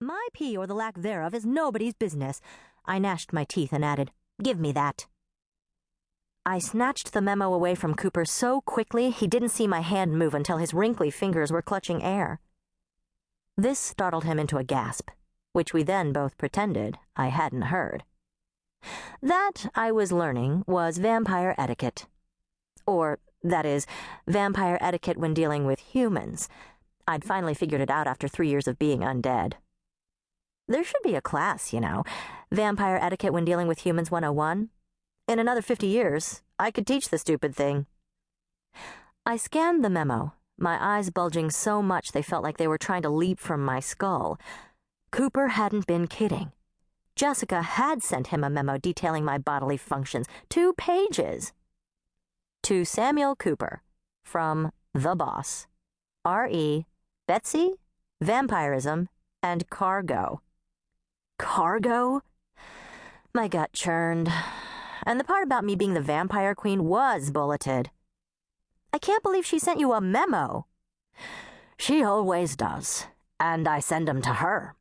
My pee or the lack thereof is nobody's business. I gnashed my teeth and added, "Give me that." I snatched the memo away from Cooper so quickly he didn't see my hand move until his wrinkly fingers were clutching air. This startled him into a gasp, which we then both pretended I hadn't heard. That, I was learning, was vampire etiquette. Or, that is, vampire etiquette when dealing with humans. I'd finally figured it out after 3 years of being undead. There should be a class, Vampire Etiquette when Dealing with Humans 101. In another 50 years, I could teach the stupid thing. I scanned the memo, my eyes bulging so much they felt like they were trying to leap from my skull. Cooper hadn't been kidding. Jessica had sent him a memo detailing my bodily functions, 2 pages. To Samuel Cooper, from The Boss, R.E., Betsy, Vampirism, and Cargo. Cargo? My gut churned, and the part about me being the vampire queen was bulleted. I can't believe she sent you a memo. She always does, and I send 'em to her.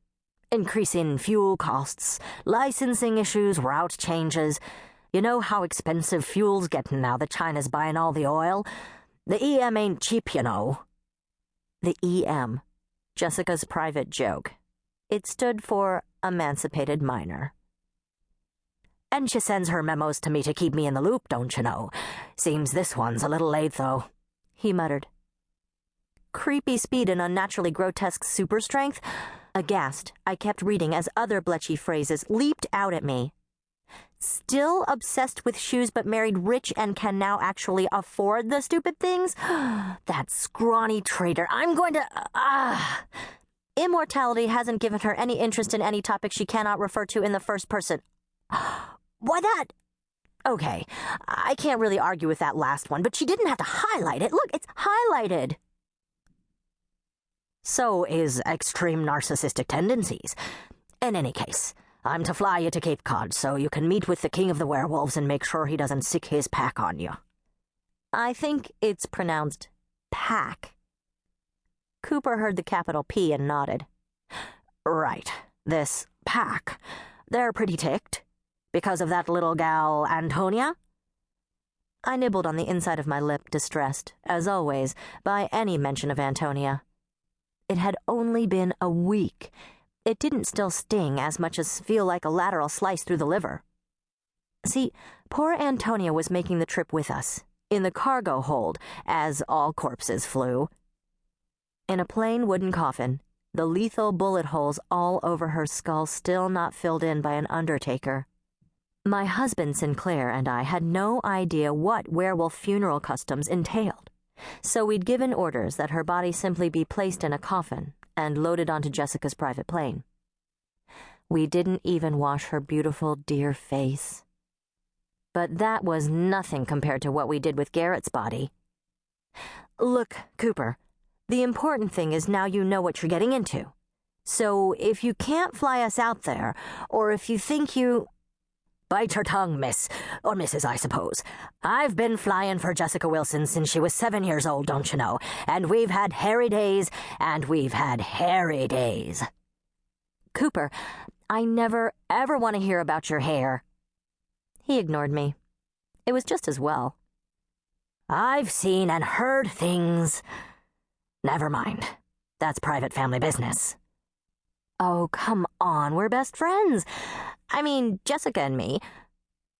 Increasing fuel costs, licensing issues, route changes. You know how expensive fuel's getting now that China's buying all the oil? The EM ain't cheap, The EM, Jessica's private joke. It stood for Emancipated Minor. And she sends her memos to me to keep me in the loop, don't you know? Seems this one's a little late, though, he muttered. Creepy speed and unnaturally grotesque super strength? Aghast, I kept reading as other bletchy phrases leaped out at me. Still obsessed with shoes but married rich and can now actually afford the stupid things? That scrawny traitor. I'm going to... Immortality hasn't given her any interest in any topic she cannot refer to in the first person. Why that? Okay, I can't really argue with that last one, but she didn't have to highlight it. Look, it's highlighted. So is extreme narcissistic tendencies. In any case, I'm to fly you to Cape Cod so you can meet with the king of the werewolves and make sure he doesn't sick his pack on you. I think it's pronounced pack. Cooper heard the capital P and nodded. Right, this pack. They're pretty ticked. Because of that little gal, Antonia? I nibbled on the inside of my lip, distressed, as always, by any mention of Antonia. It had only been a week. It didn't still sting as much as feel like a lateral slice through the liver. See, poor Antonia was making the trip with us, in the cargo hold, as all corpses flew. In a plain wooden coffin, the lethal bullet holes all over her skull still not filled in by an undertaker. My husband Sinclair and I had no idea what werewolf funeral customs entailed, so we'd given orders that her body simply be placed in a coffin and loaded onto Jessica's private plane. We didn't even wash her beautiful, dear face. But that was nothing compared to what we did with Garrett's body. Look, Cooper, the important thing is now you know what you're getting into. So if you can't fly us out there, or if you think you... Bite her tongue, miss. Or Mrs., I suppose. I've been flying for Jessica Wilson since she was 7 years old, don't you know? And we've had hairy days, and we've had hairy days. Cooper, I never, ever want to hear about your hair. He ignored me. It was just as well. I've seen and heard things. Never mind. That's private family business. Oh, come on, we're best friends. I mean, Jessica and me.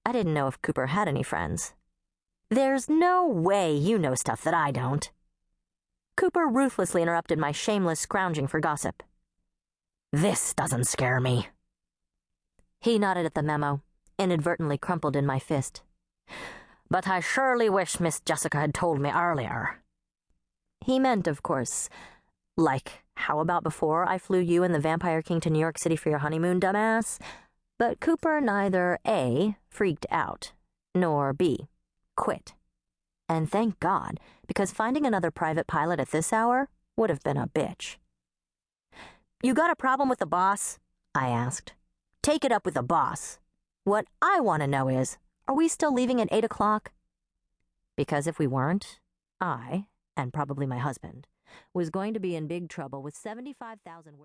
I didn't know if Cooper had any friends. There's no way you know stuff that I don't. Cooper ruthlessly interrupted my shameless scrounging for gossip. This doesn't scare me. He nodded at the memo, inadvertently crumpled in my fist. But I surely wish Miss Jessica had told me earlier. He meant, of course, like, how about before I flew you and the Vampire King to New York City for your honeymoon, dumbass? But Cooper neither A, freaked out, nor B, quit. And thank God, because finding another private pilot at this hour would have been a bitch. You got a problem with the boss? I asked. Take it up with the boss. What I want to know is, are we still leaving at 8 o'clock? Because if we weren't, I, and probably my husband, was going to be in big trouble with 75,000